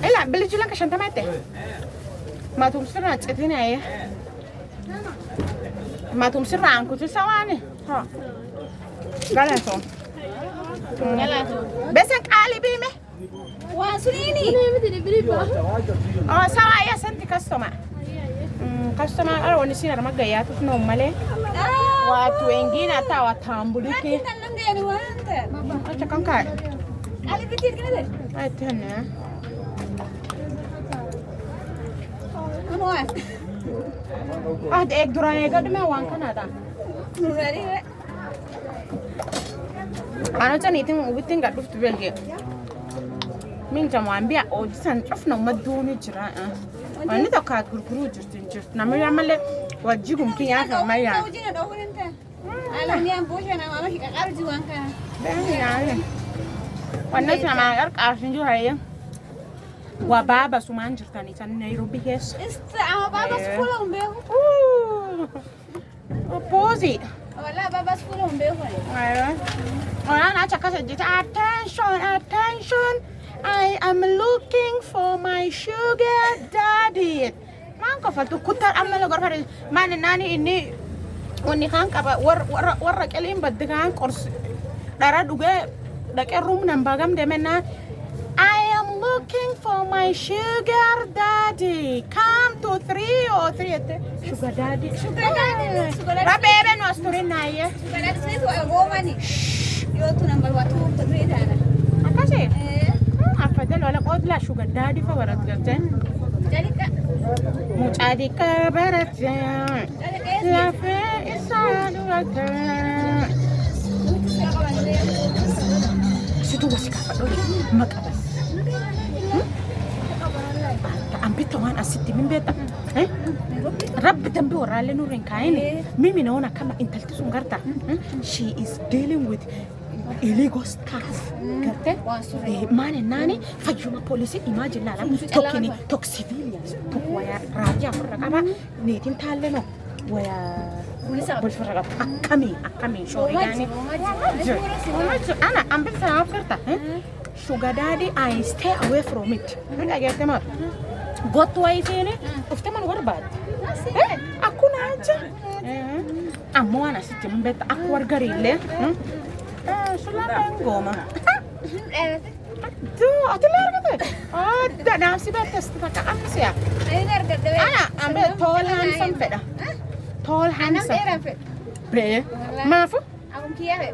لا بلجي لك عشان تماتي ما تمسرنا تشتيني ايه ما تمسرنا عنكو تسواني ها قالتو بس قالي بيمه واسريني سوا يا سنتي كاستوما كاستوما انا ونسينا ما جايات في نوم مالي واتو انجينا تا واتامبوليكي اچا كان كاي علي كتير كده اي تهنى انا واقف ايك دراي قد ما وان كندا أنا تاني تيم وبتين قاعد بفتح بيلقي من جمعان بيع أوجسان شفنا مدوني جرا أنا تكاد كركرو جرت نعمل عمل وجيكم كي يعرف ما يعرف توجينا دور انت على نيام بوش انا ما ماشي قارج وان كان بقى يعني والناس ما يرك عارفين جو هي وبابا سمان جرتاني تاني نيروبي هيس بابا سكولهم بيهو بوزي ولا بابا سكولهم بيهو أيوة أنا أتذكر جيت attention I am looking for my sugar daddy ما أنكفلت كتر أما لو قرر ما ناني إني وني خان كبا ور كلام بدك خان كورس دارا دوغا دك الروم نمباغم دمنا I am looking for my sugar daddy come to 303 sugar daddy Rabebe no asturina ye sugar daddy itu agomani yo tu nambal watu tadrida ana akase afadal wala qod la sugar daddy fa warat garten jalika mucadika barat la fe isadu wata situ wasika fadoli makabas أمبيتو وان أسيتي من بيتا رب تنبي ورالي نورين كايني ميمي نونا كما انت التسون غرتا she is dealing with illegal stuff غرتا ماني ناني فجوما بوليسي imagine لا توكيني توك civilians توك ويا راجع فرقابا نيتين تالنو ويا بالفرقاب أكامي شو يعني أنا أمبيتا أفكرتا sugar daddy I stay away from it nda getema got wife ne ufteman warbad aku naja ammo ana sitim bet aku wargarille sulla bengoma do atilar gade da nafsi bet testaka amsiya ana ambe tall handsome feda tall handsome be mafu aku kiyawe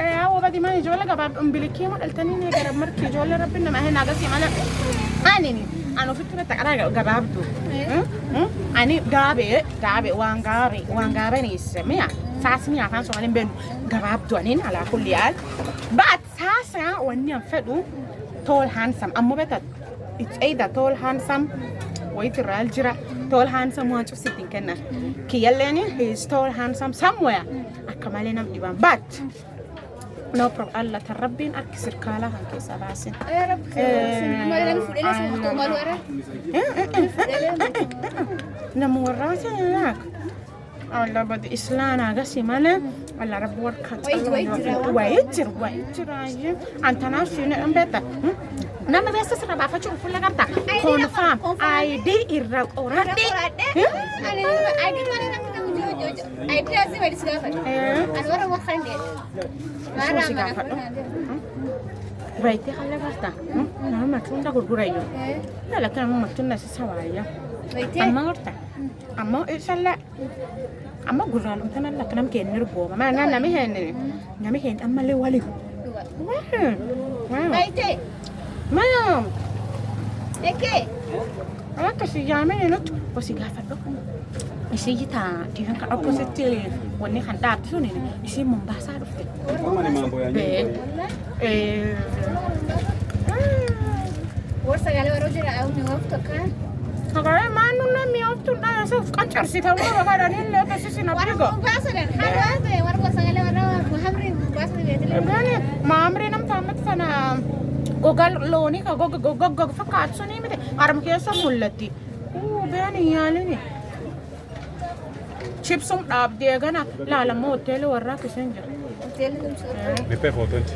هو بدي ماني جوله قباب امبليكي ما قلتني اني قرب مركي جوله ربنا ما هنا قصدي انا انا فكره تقرا قباب دو اني غابي وان غابي نيسميا ساسمي عفان سوالين بين قباب دو انين على كل حال بعد ساسا وني فدو تول هانسم اما بتا it's either tall handsome ويت الرجال tall handsome ما تشوف ستين كنا كي يلاني he is tall handsome somewhere اكملنا ديبان but no problem الله تربين أكسر كالا هنكي سباسين يا رب ما لنا فلنا سمحتوا مال ورا نموراتي لك الله بدي إسلانا قسي ماله الله رب وركات ويجر أنت ناسي نبتا نما بس سر ما فشل كل قطع كونفام ID إرقوراتي ID ID لازم يدرس كافر أنا ورا وخان ده ما baiti khalle barta na matunda gurgurayo la kana matunda sisawaya amma horta amma inshallah amma guralo tana la kana mke nirbo ma na na mi hen amma le wali baiti mayam eke aka si yamene not o si gafa do isi jita dihan ka opposite woni kan da tu ni isi Mombasa do Kama ni mambo ya ورثة قالوا رجل أو نوقف كان هذا ما نقول مي أوتو لا شوف كنشر سيتها ولا بعد نيل بس سينا بيجو باسل حلو هذا ورثة قالوا ورا مهمري باسل بيتلي يعني ما أمري نم تامت فنا جوجل لوني كجوجل فكات سوني متى أرم كيسا مولتي بياني يالني شيبسوم أب ديجانا لا لا مو تيل ورا كسنجر تيل تمشي Nipe foto nti.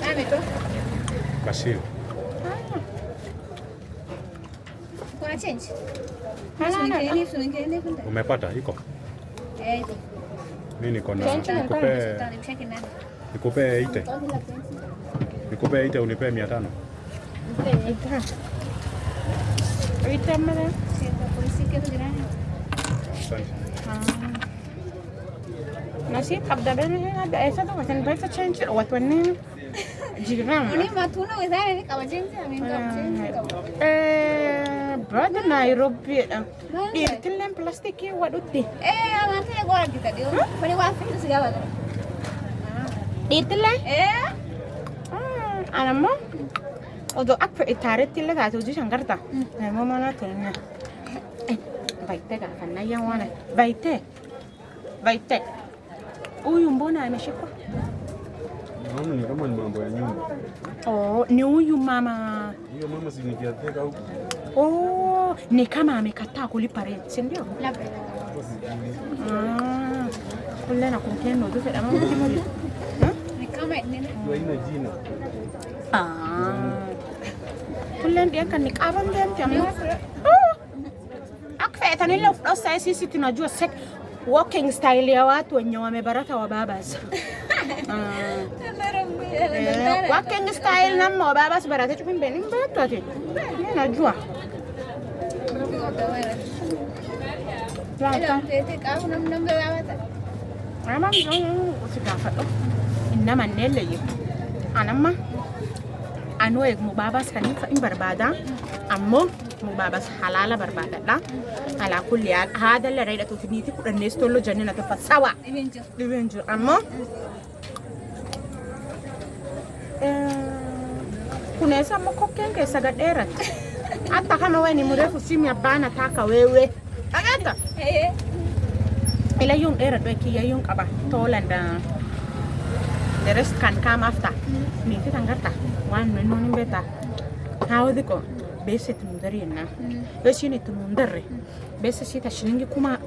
أنا تو Bashir. Kama change. Halana. Sunikeni kunda. Umepata iko? Iko. Mimi niko na Change na Nimcheki nani? nikupe ite. Nikupe ite unipe 500. Ita mara. Senta polisi ke jirani. Asante. Nasib abda bene hada esa to wasan baita change watwanne jigram. Oni matuna wizara ni kama change amin kama change. Brother Nairobi dirtilen plastic wadutti. Amante ya gora kita dio. Pani wafi tu segala. Dirtilen anammo odo akfa itaretille ta tuji shangarta. Mo mana tunna. Baite ga fanna yawana. Baite. Huyu mbona ameshikwa? Naona ni kama ni mambo ya nyumba. Oh, ni huyu mama. Hiyo mama si nikiateka huko. Oh, ni kama amekataa kulipa rent, si ndio? Labda. Kule na kumkeno tu feda mama kimoja. Ni kama nini? Hiyo haina jina. Kule ndio kan nikaban dem jamaa. Akfeta ni leo sasa sisi tunajua walking style ya watu wenye wamebaraka wa babas. Walking style na wa babas baraka chukun beni mbato ati. Mimi najua. Ela tete kau nam belawata. Ama ndio usikafato. Inama nelle yi. Anama anu ek mu babas kan in barbada. Ammo mu babas halala barbada da. Ala kulli hada la raida to finiti kudan ne stollo jannina ta fasawa. Divenju ammo kunaweza mkokenge sagadera hata kama wewe ni mrefu simu ya bana taka wewe agata ila yung era do kiya yung kaba tolanda the rest can come after ni kitangarta wan no ni beta hawdi ko bese tumundari na bese ni tumundare bese sita shilingi kuma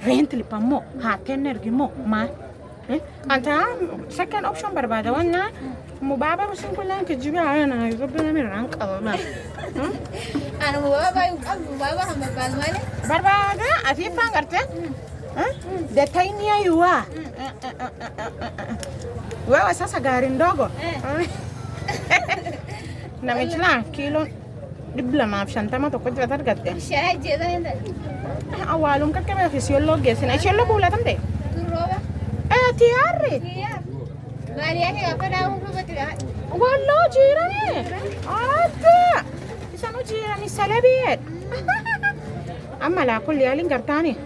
rent li pammo ha tenergi mo ma anta second option barbada wana mubaba musin kulan ke jibi ana rubna mi rank ba Ana mubaba yung mubaba hamba balmane. Barbada ati fangarte de tainia yuwa wewe sasa gari ndogo na michla kilo dibla ma shantama to kwa targatte Shaje zanda. awalum ka kama fisiologi sina chelo bula tamde Turoba. tiarri Iya. Bari yake kapana huko batira. wallo jirani ada isano jirani salabiyet amma la kulli yalin gartani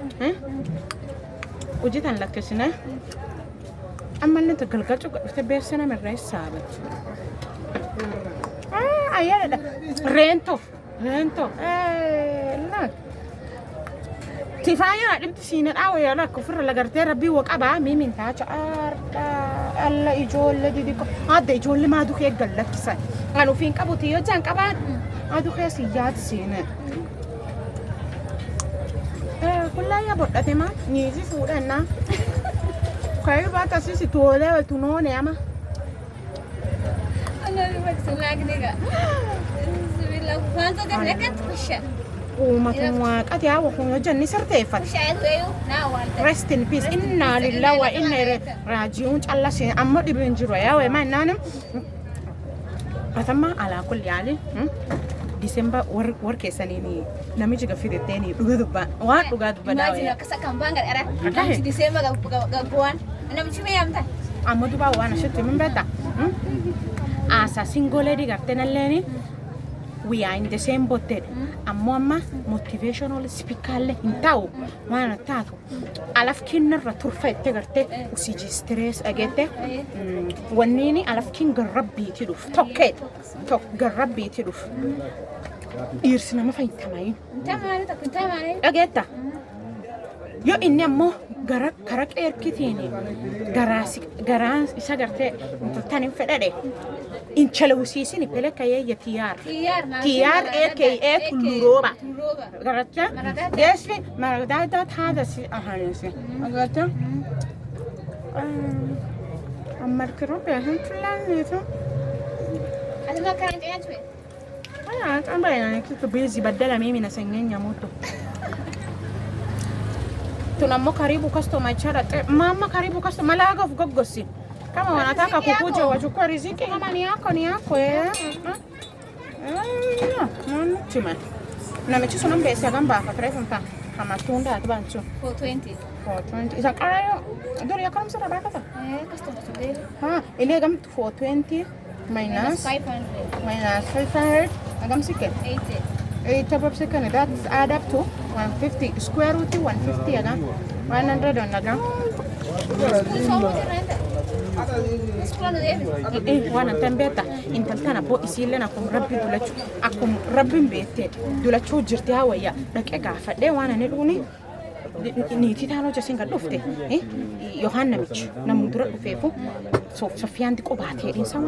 ujitan lakasina amma nta galgalcho ta besana min rais sabat ayada rento la tifaya dimti sinan aw ya la kufur la garte rabbi wa qaba mimin ta cha arda alla ijol didiko hada ijol ma du kheg galak sa anu fin qabuti yo jan qaba adu khas yad sina kullaya bodate ma ni ji fudan na kai ba ta sisi tole wa tunone ama Ana bak sulagni ga. Bismillah. Kwanza kan lekat kusha. وما قد يا وخو جني سرتيفت Kusha ayo na walta. rest in peace inna lillahi wa inna ilaihi raji'un Allah sai amma dibin jiro ya wai man nan atama ala kulli ali December war ke sani ne namiji ga firite ne duga duba da Imagine kasa kambanga era. Akahe. Kanti December ga kuan. Ana mchime yamta. amma duba wana shete min beta asa singole di gartena leni we are in the same boat amma motivational speaker le intao wana tato alaf kinna turfa tegarte usiji stress agete wanini alaf kin garabbi tiduf tokket tok garabbi tiduf irsina ma fainta mai Tamare. ageta yo inni ammo garak erkitini garan isa garte tanin fedade in chalawsisini peleka ye tiyar tiyar aka tuluroba garacha desfi maradada hada si ahanisi agata ammar kiro be han tulan ne to Ana ma kan ya tuwe. ambaye kitu busy badala mimi nasengenya moto. Tunamo karibu customer chara. Mama karibu customer malaga vugogosi. Kama wanataka kukuja wachukue riziki kama ni yako Chima. Na mechiso nambe esi agamba akatrefumpa kama tunda atabancho 420 isa karayo dori yakam sara bakata customer today. Ile agam 420 minus 500 agam sike 80 above second that add up to 150 square root 150 agam 100 on agam وانا تنبيتا انت تانا بو اسيلنا كم ربي دولچو اكم ربي بيته دولچو جرتها ويا دقيقه فدي وانا ندوني نيتي تانو جسنغا دفته يوحنا بيچ نمودر فيفو سوفيان دي قباتي انسان